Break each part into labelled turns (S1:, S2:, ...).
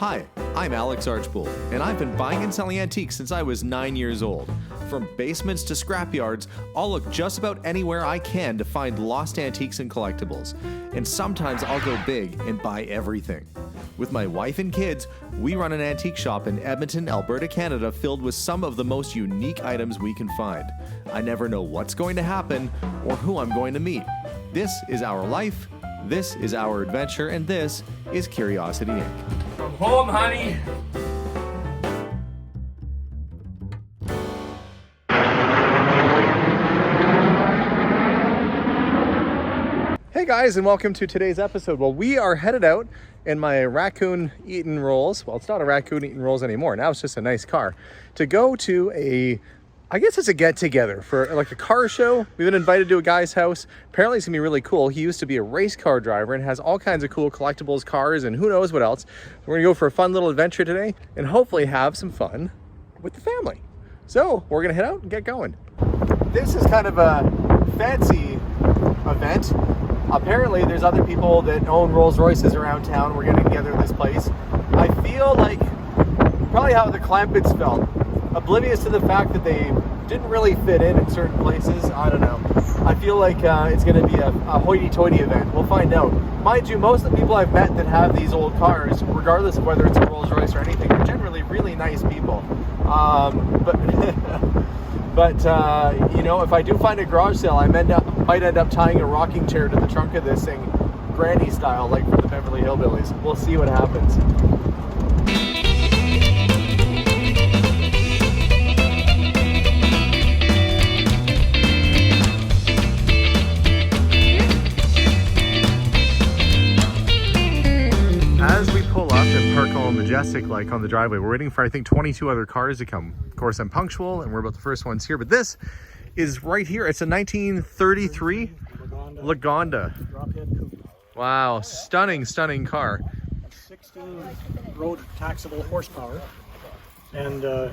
S1: Hi, I'm Alex Archbold, and I've been buying and selling antiques since I was 9 years old. From basements to scrapyards, I'll look just about anywhere I can to find lost antiques and collectibles. And sometimes I'll go big and buy everything. With my wife and kids, we run an antique shop in Edmonton, Alberta, Canada, filled with some of the most unique items we can find. I never know what's going to happen or who I'm going to meet. This is our life, this is our adventure, and this is Curiosity Inc.
S2: From home, honey.
S1: Hey guys, and welcome to today's episode. Well, we are headed out in my Raccoon Eaton Rolls. Well, it's not a Raccoon Eaton Rolls anymore. Now it's just a nice car. To go to I guess it's a get-together for like a car show. We've been invited to a guy's house. Apparently it's gonna be really cool. He used to be a race car driver and has all kinds of cool collectibles, cars, and who knows what else. We're gonna go for a fun little adventure today and hopefully have some fun with the family. So we're gonna head out and get going. This is kind of a fancy event. Apparently there's other people that own Rolls Royces around town. We're getting together in this place. I feel like probably how the Clampets felt. Oblivious to the fact that they didn't really fit in certain places. I don't know. I feel like it's going to be a hoity-toity event. We'll find out. Mind you, most of the people I've met that have these old cars, regardless of whether it's a Rolls Royce or anything, are generally really nice people. But you know, if I do find a garage sale, I might end up tying a rocking chair to the trunk of this thing, granny style, like from the Beverly Hillbillies. We'll see what happens. As we pull up and park all majestic like on the driveway, we're waiting for I think 22 other cars to come. Of course, I'm punctual and we're about the first ones here, but this is right here. It's a 1933 Lagonda.
S3: Drophead coupe.
S1: Wow, stunning car.
S3: 16 road taxable horsepower. And the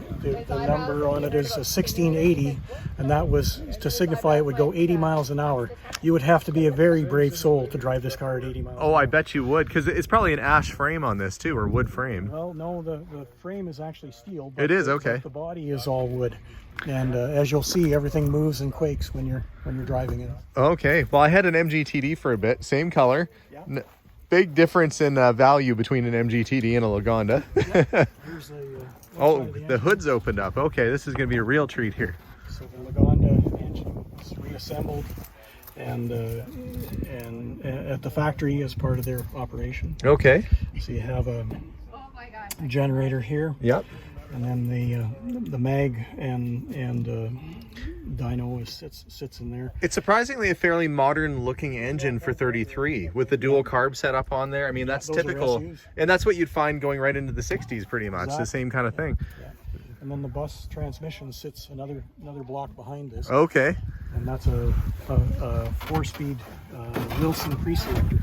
S3: number on it is a 1680, and that was to signify it would go 80 miles an hour. You would have to be a very brave soul to drive this car at 80 miles.
S1: Oh, I bet you would, because it's probably an ash frame on this too, or wood frame.
S3: Well, no, the frame is actually steel. But
S1: it is, okay.
S3: The body is all wood, and as you'll see, everything moves and quakes when you're driving it.
S1: Okay, well, I had an MGTD for a bit, same color.
S3: Yeah.
S1: Big difference in value between an MGTD and a Lagonda.
S3: Yeah. Here's
S1: Oh, the hood's opened up. Okay, this is going to be a real treat here.
S3: So the Lagonda engine was reassembled and at the factory as part of their operation.
S1: Okay.
S3: So you have a generator here.
S1: Yep.
S3: And then the mag and dyno sits in there.
S1: It's surprisingly a fairly modern looking engine for 33 with the dual carb setup on there. I mean, that's typical. And that's what you'd find going right into the 60s pretty much. Exactly. The same kind of thing.
S3: Yeah. And then the bus transmission sits another block behind this.
S1: Okay.
S3: And that's a 4-speed Wilson pre-selector.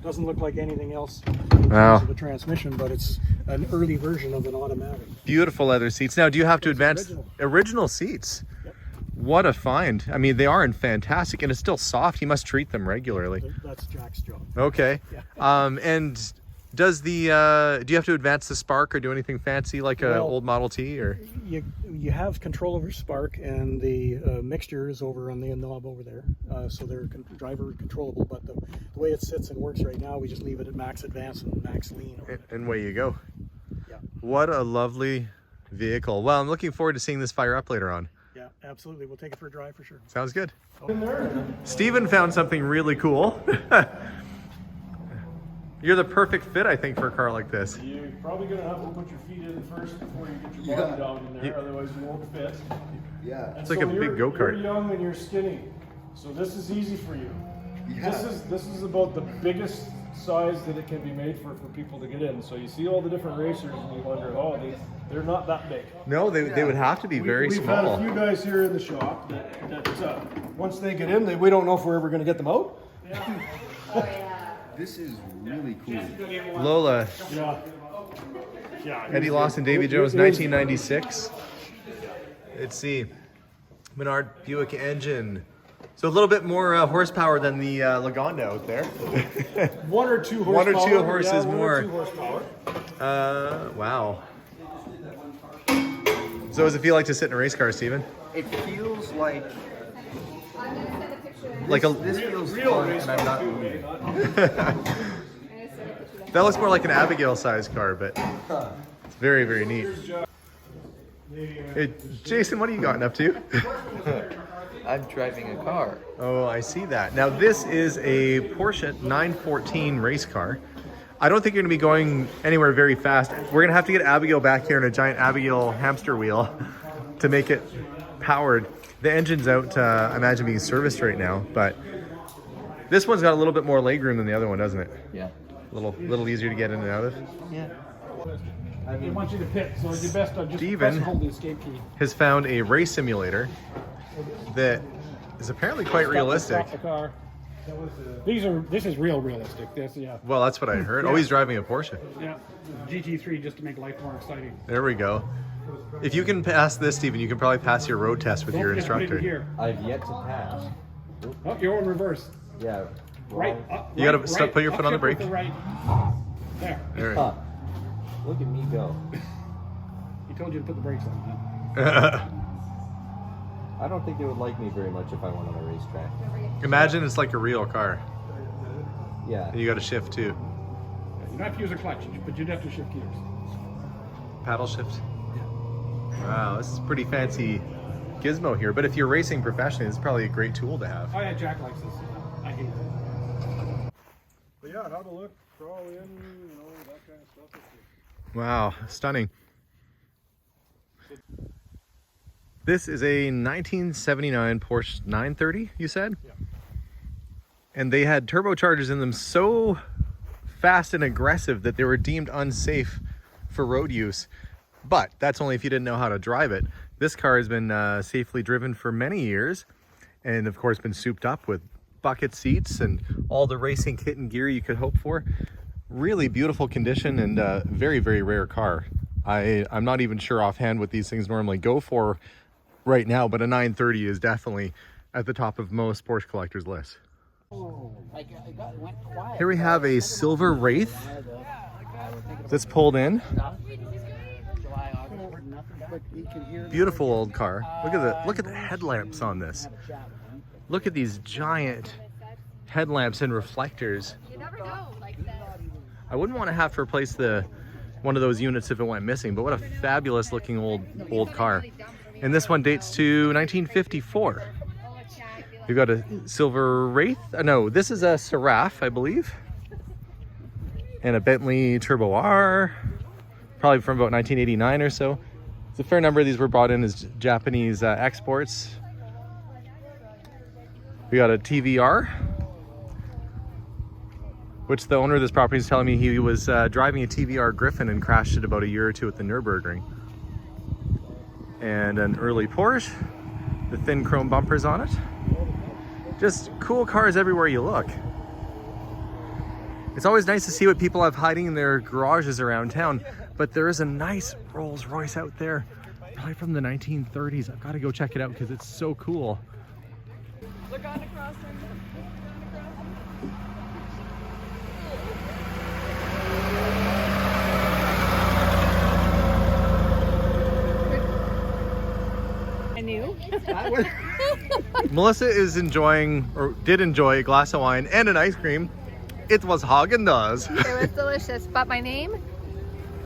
S3: Doesn't look like anything else in terms of the transmission, but it's an early version of an automatic.
S1: Beautiful leather seats. Now, do you have to advance original seats?
S3: Yep.
S1: What a find. I mean, they are in fantastic, and it's still soft. You must treat them regularly.
S3: That's Jack's job.
S1: Okay. Yeah. And does the do you have to advance the spark or do anything fancy like an old Model T, or
S3: you have control over spark, and the mixture is over on the knob over there, so they're driver controllable, but the way it sits and works right now, we just leave it at max advance and max lean.
S1: And away you go.
S3: Yeah.
S1: What a lovely vehicle. Well, I'm looking forward to seeing this fire up later on.
S3: Yeah, absolutely. We'll take it for a drive for sure.
S1: Sounds good. Steven found something really cool. You're the perfect fit, I think, for a car like this.
S4: You're probably going to have to put your feet in first before you get your body down in there, otherwise you won't fit.
S5: Yeah.
S1: It's like a big go-kart.
S4: You're young and you're skinny, so this is easy for you.
S5: Yeah.
S4: This is about the biggest size that it can be made for people to get in. So you see all the different racers and you wonder, oh, they're not that big.
S1: No, they would have to be very
S4: We've
S1: small.
S4: had a few guys here in the shop that once they get in, we don't know if we're ever going to get them out.
S5: Oh, yeah. This is really cool.
S1: Lola.
S4: Yeah.
S1: Eddie Lawson, Davy Jones, 1996. Let's see. Menard Buick engine. So a little bit more horsepower than the Lagonda out there.
S4: 1 or 2 horsepower.
S1: One or two horses
S4: yeah,
S1: more.
S4: 1 or 2 horsepower.
S1: Wow. So what does it feel like to sit in a race car, Steven?
S5: It feels like
S1: Like a
S5: this feels
S4: Real
S5: fun,
S4: race
S5: and I'm
S4: car
S5: not
S4: too,
S5: moving.
S1: that looks more like an Abigail sized car, but it's very, very neat. Hey, Jason, what are you gotten up to?
S2: I'm driving a car.
S1: Oh, I see that. Now this is a Porsche 914 race car. I don't think you're gonna be going anywhere very fast. We're gonna have to get Abigail back here in a giant Abigail hamster wheel to make it powered. The engine's out, I imagine being serviced right now, but this one's got a little bit more legroom than the other one, doesn't it?
S2: Yeah.
S1: A little easier to get in and out of.
S2: Yeah.
S4: They want you to pit, so it's best to just
S1: Steven
S4: press and hold the escape key.
S1: has found a race simulator that is apparently quite realistic.
S4: Stop the car. This is realistic. This, yeah.
S1: Well, that's what I heard. Oh, he's driving a Porsche.
S4: Yeah. GT3 just to make life more exciting.
S1: There we go. If you can pass this, Steven, you can probably pass your road test with your
S4: Don't forget to put it in
S1: instructor.
S4: here.
S2: I've yet to pass.
S4: Oh, you're in reverse.
S2: Yeah.
S4: Right.
S2: wrong.
S4: Up,
S1: You gotta
S4: right,
S1: stop- put your
S4: up
S1: foot on the
S4: shift with
S1: brake.
S4: Right. There.
S1: There.
S2: Huh. Look at me go.
S4: He told you to put the brakes on.
S2: I don't think they would like me very much if I went on a racetrack.
S1: Imagine it's like a real car.
S2: Yeah.
S1: And you got to shift too.
S4: You don't have to use a clutch, but you'd have to shift gears.
S1: Paddle shift. Wow, this is pretty fancy gizmo here. But if you're racing professionally, it's probably a great tool to have.
S4: Oh yeah, Jack likes this. I hate it. But yeah, how to look, crawl in, that kind of stuff.
S1: Wow, stunning. This is a 1979 Porsche 930, you said?
S4: Yeah.
S1: And they had turbochargers in them so fast and aggressive that they were deemed unsafe for road use. But that's only if you didn't know how to drive it. This car has been safely driven for many years, and of course been souped up with bucket seats and all the racing kit and gear you could hope for. Really beautiful condition and very, very rare car. I'm not even sure offhand what these things normally go for right now, but a 930 is definitely at the top of most Porsche collectors' lists. Here we have a silver Wraith that's pulled in. Beautiful old car. Look at the headlamps on this. Look at these giant headlamps and reflectors.
S6: You never know like that.
S1: I wouldn't want to have to replace one of those units if it went missing, but what a fabulous looking old car. And this one dates to 1954. We've got a silver Wraith. No, this is a Seraph, I believe. And a Bentley Turbo R, probably from about 1989 or so. It's a fair number of these were brought in as Japanese exports. We got a TVR, which the owner of this property is telling me he was driving a TVR Griffin and crashed it about a year or two at the Nürburgring. And an early Porsche, the thin chrome bumpers on it. Just cool cars everywhere you look. It's always nice to see what people have hiding in their garages around town, but there is a nice Rolls Royce out there, probably from the 1930s. I've got to go check it out because it's so cool.
S6: Look on the cross. I knew.
S1: Melissa is enjoying, or did enjoy, a glass of wine and an ice cream. It was Haagen-Dazs.
S6: It was delicious, but my name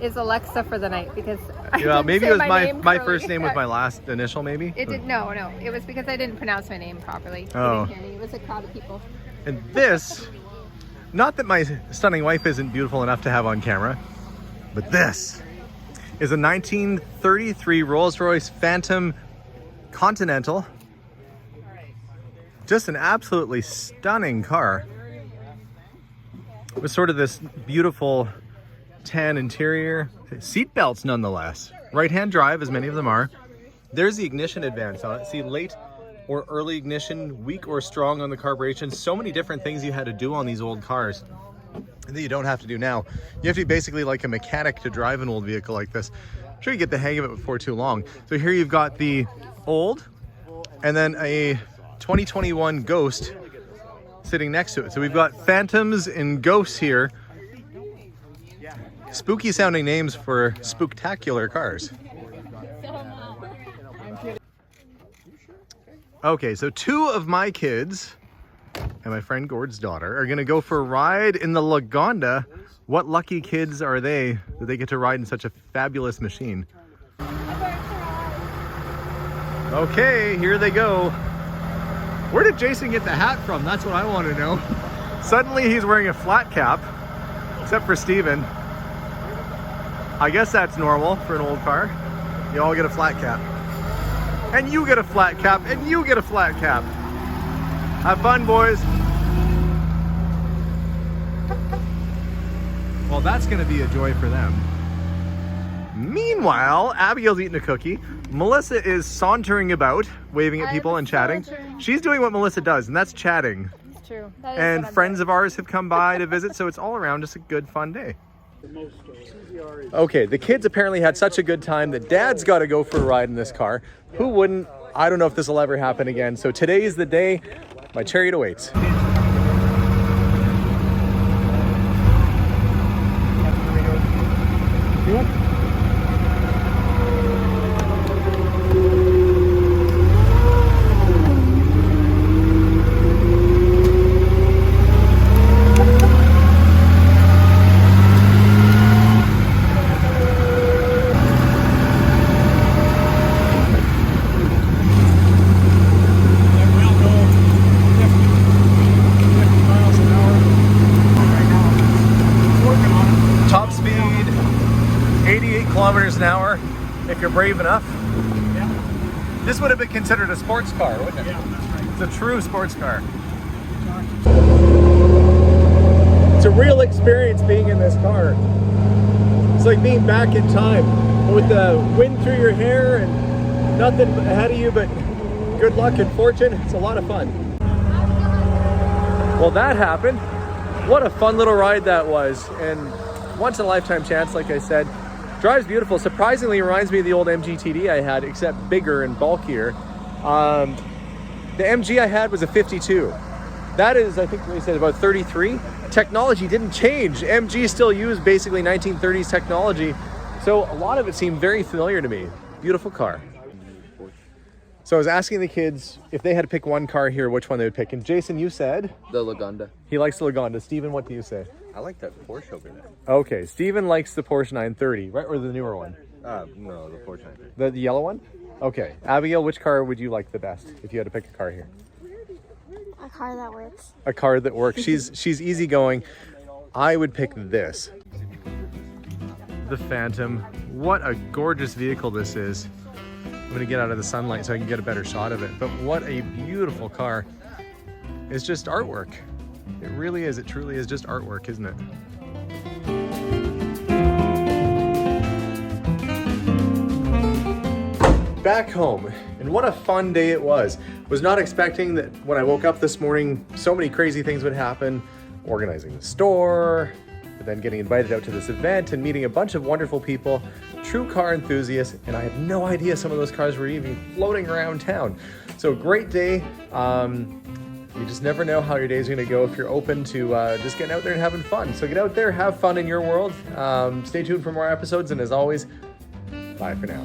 S6: is Alexa for the night because I
S1: Yeah,
S6: didn't
S1: maybe
S6: say
S1: it was
S6: name
S1: my
S6: correctly.
S1: first name was my last initial, maybe.
S6: It did no. It was because I didn't pronounce my name properly. You
S1: Oh.
S6: didn't hear me. It was a crowd of people.
S1: And this, not that my stunning wife isn't beautiful enough to have on camera, but this is a 1933 Rolls-Royce Phantom Continental. Just an absolutely stunning car. With sort of this beautiful tan interior. Seat belts nonetheless. Right-hand drive, as many of them are. There's the ignition advance on it. See, late or early ignition, weak or strong on the carburation. So many different things you had to do on these old cars that you don't have to do now. You have to be basically like a mechanic to drive an old vehicle like this. I'm sure you get the hang of it before too long. So here you've got the old, and then a 2021 Ghost sitting next to it. So we've got Phantoms and Ghosts here. Spooky sounding names for spooktacular cars. Okay, so two of my kids and my friend Gord's daughter are gonna go for a ride in the Lagonda. What lucky kids are they that they get to ride in such a fabulous machine? Okay, here they go. Where did Jason get the hat from? That's what I want to know. Suddenly he's wearing a flat cap, except for Steven. I guess that's normal for an old car. You all get a flat cap. And you get a flat cap, and you get a flat cap. Have fun, boys. Well, that's gonna be a joy for them. Meanwhile, Abigail's eating a cookie. Melissa is sauntering about, waving at people and chatting. She's doing what Melissa does, and that's chatting.
S6: It's true. That is
S1: And
S6: what I'm
S1: friends of ours have come by to visit, so it's all around just a good, fun day. Okay, the kids apparently had such a good time that Dad's got to go for a ride in this car. Who wouldn't? I don't know if this will ever happen again. So today is the day. My chariot awaits. Top speed, 88 kilometers an hour, if you're brave enough.
S3: Yeah.
S1: This would have been considered a sports car, wouldn't it?
S3: Yeah, that's right.
S1: It's a true sports car. It's a real experience being in this car. It's like being back in time with the wind through your hair and nothing ahead of you but good luck and fortune. It's a lot of fun. Well, that happened. What a fun little ride that was. And once in a lifetime chance, like I said. Drives beautiful. Surprisingly reminds me of the old MG TD I had, except bigger and bulkier. The MG I had was a 52. That is, I think we said about 33. Technology didn't change. MG still used basically 1930s technology. So a lot of it seemed very familiar to me. Beautiful car. So I was asking the kids if they had to pick one car here, which one they would pick. And Jason, you said?
S2: The Lagonda.
S1: He likes the Lagonda. Steven, what do you say?
S2: I like that Porsche over there.
S1: Okay, Steven likes the Porsche 930, right? Or the newer one?
S2: No, the Porsche 930.
S1: The yellow one? Okay. Abigail, which car would you like the best if you had to pick a car here?
S7: A car that works.
S1: A car that works. She's easygoing. I would pick this. The Phantom. What a gorgeous vehicle this is. I'm gonna get out of the sunlight so I can get a better shot of it. But what a beautiful car. It's just artwork. It really is. It truly is just artwork, isn't it? Back home, and what a fun day it was. Was not expecting that when I woke up this morning, so many crazy things would happen. Organizing the store, but then getting invited out to this event and meeting a bunch of wonderful people, true car enthusiasts, and I had no idea some of those cars were even floating around town. So great day. You just never know how your day's gonna go if you're open to just getting out there and having fun. So get out there, have fun in your world. Stay tuned for more episodes, and as always, bye for now.